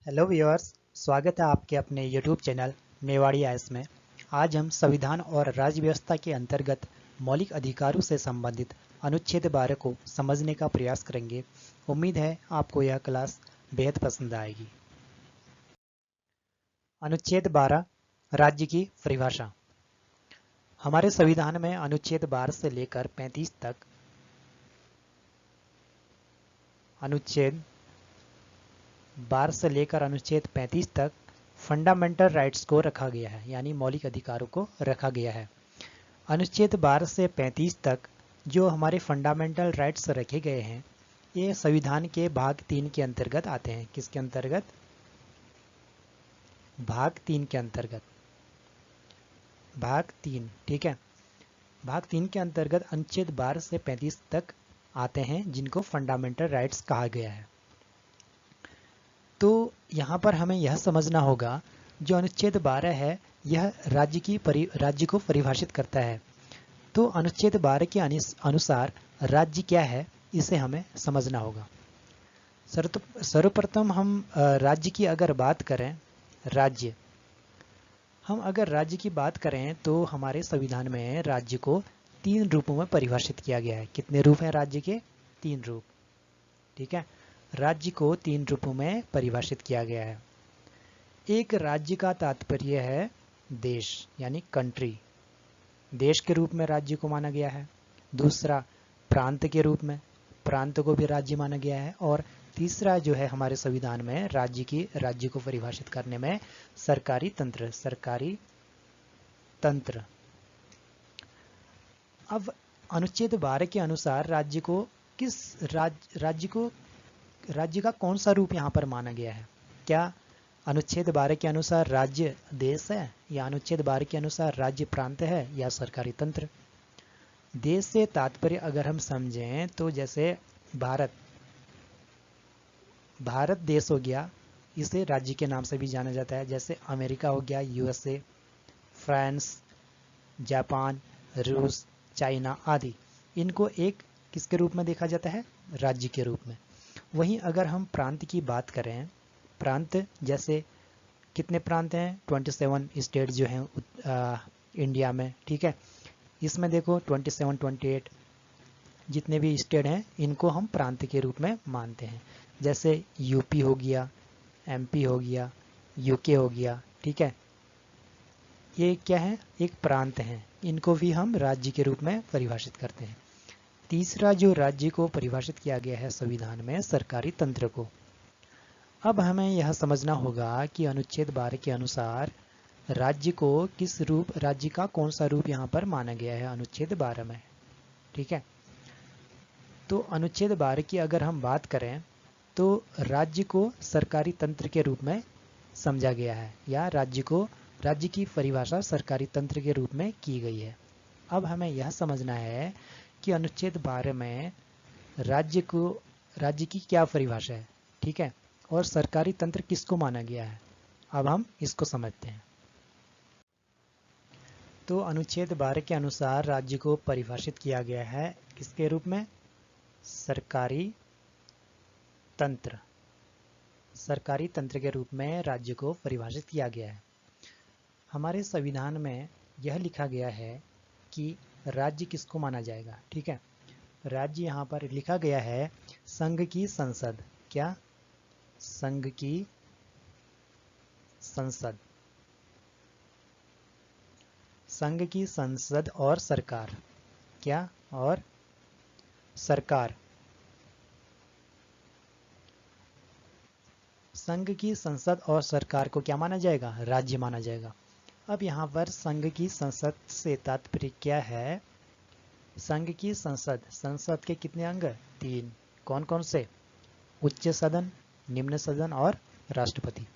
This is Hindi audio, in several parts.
हेलो व्यूअर्स, स्वागत है आपके अपने यूट्यूब चैनल मेवाड़ी आइस में। आज हम संविधान और राज्य व्यवस्था के अंतर्गत मौलिक अधिकारों से संबंधित अनुच्छेद 12 को समझने का प्रयास करेंगे। उम्मीद है आपको यह क्लास बेहद पसंद आएगी। अनुच्छेद 12, राज्य की परिभाषा। हमारे संविधान में अनुच्छेद 12 से लेकर 35 तक अनुच्छेद 35 तक फंडामेंटल राइट्स को रखा गया है, यानी मौलिक अधिकारों को रखा गया है। अनुच्छेद 12 से 35 तक जो हमारे फंडामेंटल राइट्स रखे गए हैं, ये संविधान के भाग 3 के अंतर्गत आते हैं। किसके अंतर्गत? भाग 3 के अंतर्गत। भाग 3, ठीक है। भाग 3 के अंतर्गत अनुच्छेद 12 से 35 तक आते हैं, जिनको फंडामेंटल राइट्स कहा गया है। तो यहाँ पर हमें यह समझना होगा, जो अनुच्छेद 12 है यह राज्य को परिभाषित करता है। तो अनुच्छेद 12 के अनुसार राज्य क्या है, इसे हमें समझना होगा। सर्वप्रथम हम राज्य की अगर बात करें, हम अगर राज्य की बात करें तो हमारे संविधान में राज्य को 3 रूपों में परिभाषित किया गया है। कितने रूप हैं राज्य के? 3 रूप, ठीक है। राज्य को 3 रूपों में परिभाषित किया गया है। एक, राज्य का तात्पर्य है देश, यानी कंट्री, देश के रूप में राज्य को माना गया है। दूसरा, प्रांत के रूप में, प्रांत को भी राज्य माना गया है। और तीसरा जो है हमारे संविधान में राज्य को परिभाषित करने में सरकारी तंत्र। अब अनुच्छेद 12 के अनुसार राज्य का कौन सा रूप यहाँ पर माना गया है? क्या अनुच्छेद 12 के अनुसार राज्य देश है, या अनुच्छेद 12 के अनुसार राज्य प्रांत है, या सरकारी तंत्र? देश से तात्पर्य अगर हम समझें तो जैसे भारत देश हो गया, इसे राज्य के नाम से भी जाना जाता है। जैसे अमेरिका हो गया, यूएसए, फ्रांस, जापान, रूस, चाइना आदि, इनको एक किसके रूप में देखा जाता है? राज्य के रूप में। वहीं अगर हम प्रांत की बात करें, प्रांत जैसे कितने प्रांत हैं? 27 स्टेट जो हैं इंडिया में, ठीक है। इसमें देखो 27, 28 जितने भी स्टेट हैं, इनको हम प्रांत के रूप में मानते हैं। जैसे यूपी हो गया, एमपी हो गया, यूके हो गया, ठीक है। ये क्या है? एक प्रांत हैं। इनको भी हम राज्य के रूप में परिभाषित करते हैं। तीसरा जो राज्य को परिभाषित किया गया है संविधान में, सरकारी तंत्र को। अब हमें यह समझना होगा कि अनुच्छेद 12 के अनुसार राज्य का कौन सा रूप यहाँ पर माना गया है अनुच्छेद 12 में, ठीक है। तो अनुच्छेद 12 की अगर हम बात करें तो राज्य को सरकारी तंत्र के रूप में समझा गया है, या राज्य की परिभाषा सरकारी तंत्र के रूप में की गई है। अब हमें यह समझना है कि अनुच्छेद 12 में राज्य की क्या परिभाषा है, ठीक है, और सरकारी तंत्र किसको माना गया है। अब हम इसको समझते हैं। तो अनुच्छेद 12 के अनुसार राज्य को परिभाषित किया गया है किसके रूप में? सरकारी तंत्र के रूप में राज्य को परिभाषित किया गया है। हमारे संविधान में यह लिखा गया है कि राज्य किसको माना जाएगा, ठीक है। राज्य यहाँ पर लिखा गया है संघ की संसद। क्या? संघ की संसद, संघ की संसद और सरकार। क्या? और सरकार। संघ की संसद और सरकार को क्या माना जाएगा? राज्य माना जाएगा। अब यहाँ पर संघ की संसद से तात्पर्य क्या है? संघ की संसद के कितने अंग? 3। कौन कौन से? उच्च सदन, निम्न सदन और राष्ट्रपति।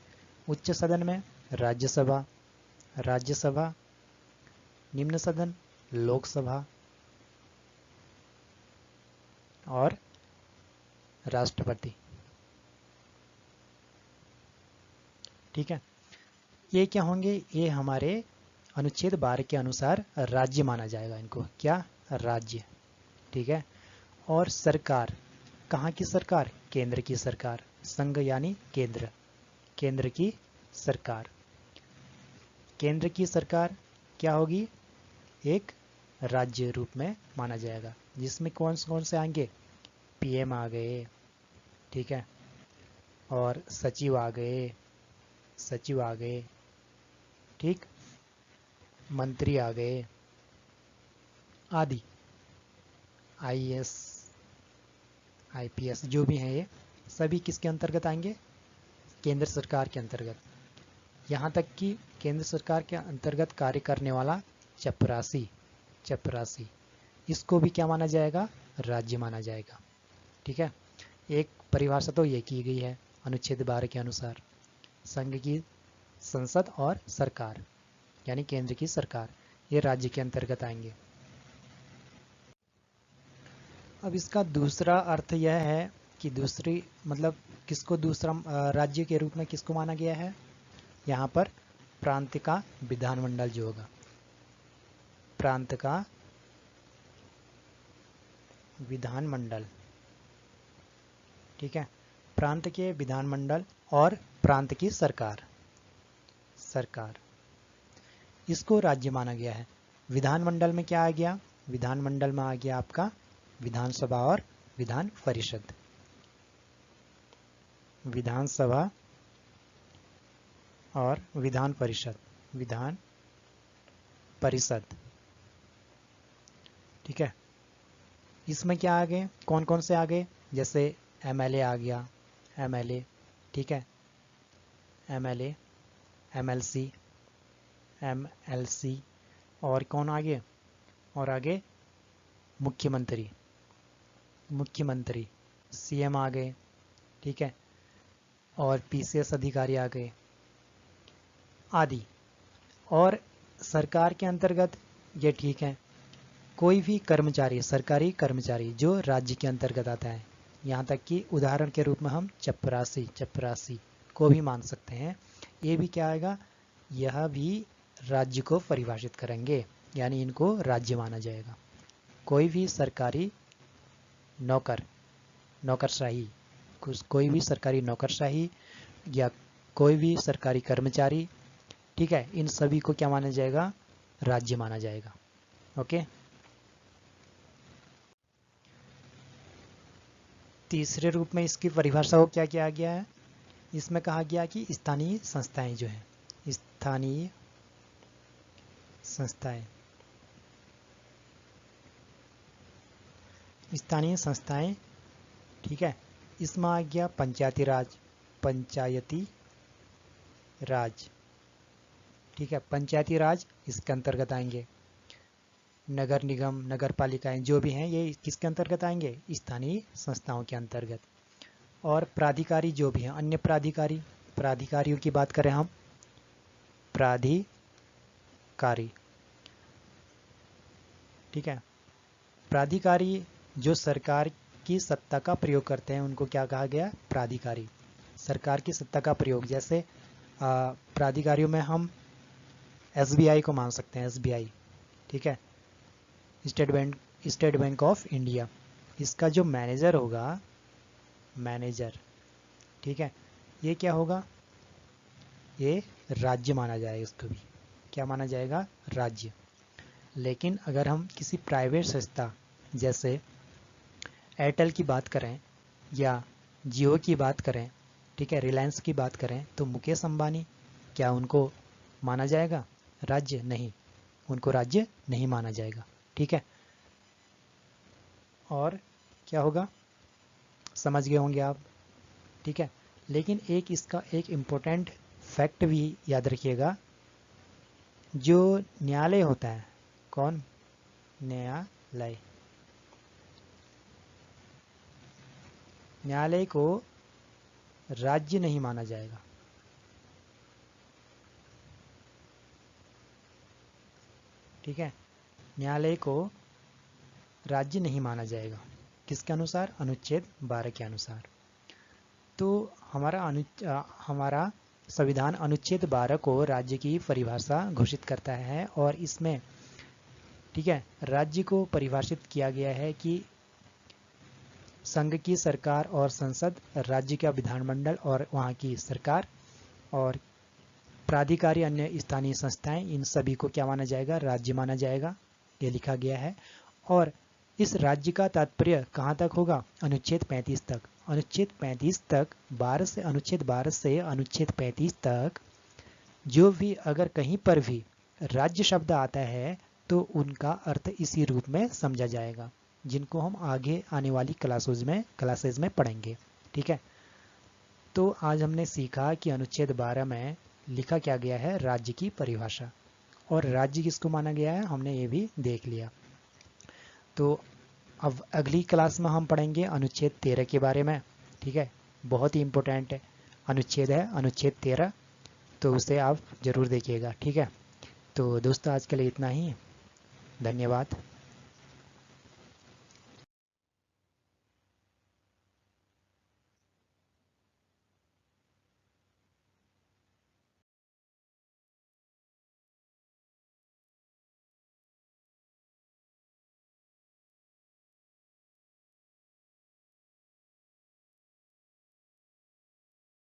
उच्च सदन में राज्यसभा, निम्न सदन लोकसभा और राष्ट्रपति, ठीक है। ये क्या होंगे? ये हमारे अनुच्छेद 12 के अनुसार राज्य माना जाएगा इनको। क्या? राज्य, ठीक है। और सरकार, कहाँ की सरकार? केंद्र की सरकार। संघ यानी केंद्र केंद्र की सरकार। केंद्र की सरकार क्या होगी? एक राज्य रूप में माना जाएगा, जिसमें कौन से आएंगे? पीएम आ गए, ठीक है, और सचिव आ गए, ठीक, मंत्री आ गए आदि, आईएएस आईपीएस जो भी हैं, ये सभी किसके अंतर्गत आएंगे? केंद्र सरकार के अंतर्गत। यहाँ तक कि केंद्र सरकार के अंतर्गत कार्य करने वाला चपरासी, इसको भी क्या माना जाएगा? राज्य माना जाएगा। ठीक है, एक परिभाषा तो ये की गई है अनुच्छेद 12 के अनुसार। संघ की संसद और सरकार यानी केंद्र की सरकार, ये राज्य के अंतर्गत आएंगे। अब इसका दूसरा अर्थ यह है कि दूसरी मतलब किसको दूसरा राज्य के रूप में किसको माना गया है? यहाँ पर प्रांत का विधानमंडल जो होगा, प्रांत का विधानमंडल, ठीक है, प्रांत के विधानमंडल और प्रांत की सरकार, इसको राज्य माना गया है। विधानमंडल में क्या आ गया? विधानमंडल में आ गया आपका विधानसभा और विधान परिषद। विधानसभा और विधान परिषद, ठीक है। इसमें क्या आ गए? कौन कौन से आ गए? जैसे एमएलए आ गया, एमएलए, ठीक है, एमएलए, एमएलसी, और कौन आगे? और आगे मुख्यमंत्री, सीएम आ गए, ठीक है, और पीसीएस अधिकारी आ गए आदि। और सरकार के अंतर्गत ये ठीक है, कोई भी कर्मचारी, सरकारी कर्मचारी जो राज्य के अंतर्गत आता है, यहाँ तक कि उदाहरण के रूप में हम चपरासी को भी मान सकते हैं। ये भी क्या आएगा? यह भी राज्य को परिभाषित करेंगे, यानी इनको राज्य माना जाएगा। कोई भी सरकारी नौकरशाही, कोई भी सरकारी नौकरशाही या कोई भी सरकारी कर्मचारी, ठीक है, इन सभी को क्या माना जाएगा? राज्य माना जाएगा। ओके, तीसरे रूप में इसकी परिभाषा को क्या किया गया है? इसमें कहा गया कि स्थानीय संस्थाएं जो हैं, स्थानीय संस्थाएं, ठीक है, इसमें आ गया पंचायती राज, ठीक है, पंचायती राज इसके अंतर्गत आएंगे। नगर निगम, नगर पालिकाएं जो भी हैं, ये किसके अंतर्गत आएंगे? स्थानीय संस्थाओं के अंतर्गत। और प्राधिकारी जो भी हैं, अन्य प्राधिकारियों की बात करें हम, प्राधिकारी, ठीक है, प्राधिकारी जो सरकार की सत्ता का प्रयोग करते हैं उनको क्या कहा गया? प्राधिकारी। सरकार की सत्ता का प्रयोग, जैसे प्राधिकारियों में हम एसबीआई को मान सकते हैं, एसबीआई, ठीक है, स्टेट बैंक ऑफ इंडिया। इसका जो मैनेजर होगा, ठीक है, ये क्या होगा? ये राज्य माना जाएगा, इसको भी क्या माना जाएगा? राज्य। लेकिन अगर हम किसी प्राइवेट संस्था जैसे एयरटेल की बात करें या जियो की बात करें, ठीक है, रिलायंस की बात करें, तो मुकेश अंबानी, क्या उनको माना जाएगा राज्य? नहीं, उनको राज्य नहीं माना जाएगा। ठीक है, और क्या होगा समझ गए होंगे आप। ठीक है, लेकिन इसका एक इम्पोर्टेंट फैक्ट भी याद रखिएगा, जो न्यायालय होता है, कौन? न्यायालय को राज्य नहीं माना जाएगा। ठीक है, न्यायालय को राज्य नहीं माना जाएगा। किसके अनुसार? अनुच्छेद 12 के अनुसार। तो हमारा संविधान अनुच्छेद 12 को राज्य की परिभाषा घोषित करता है, और इसमें, ठीक है, राज्य को परिभाषित किया गया है कि संघ की सरकार और संसद, राज्य का विधानमंडल और वहाँ की सरकार, और प्राधिकारी अन्य स्थानीय संस्थाएं, इन सभी को क्या माना जाएगा, राज्य माना जाएगा, ये लिखा गया है। और इस राज्य का तात्पर्य कहाँ तक होगा, अनुच्छेद 35 तक। अनुच्छेद 35 तक, अनुच्छेद 12 से अनुच्छेद 35 तक जो भी अगर कहीं पर भी राज्य शब्द आता है तो उनका अर्थ इसी रूप में समझा जाएगा, जिनको हम आगे आने वाली क्लासेज में पढ़ेंगे। ठीक है, तो आज हमने सीखा कि अनुच्छेद 12 में लिखा क्या गया है, राज्य की परिभाषा, और राज्य किसको माना गया है हमने ये भी देख लिया। तो अब अगली क्लास में हम पढ़ेंगे अनुच्छेद 13 के बारे में। ठीक है, बहुत ही इम्पोर्टेंट अनुच्छेद है अनुच्छेद 13, तो उसे आप ज़रूर देखिएगा। ठीक है, तो दोस्तों आज के लिए इतना ही, धन्यवाद।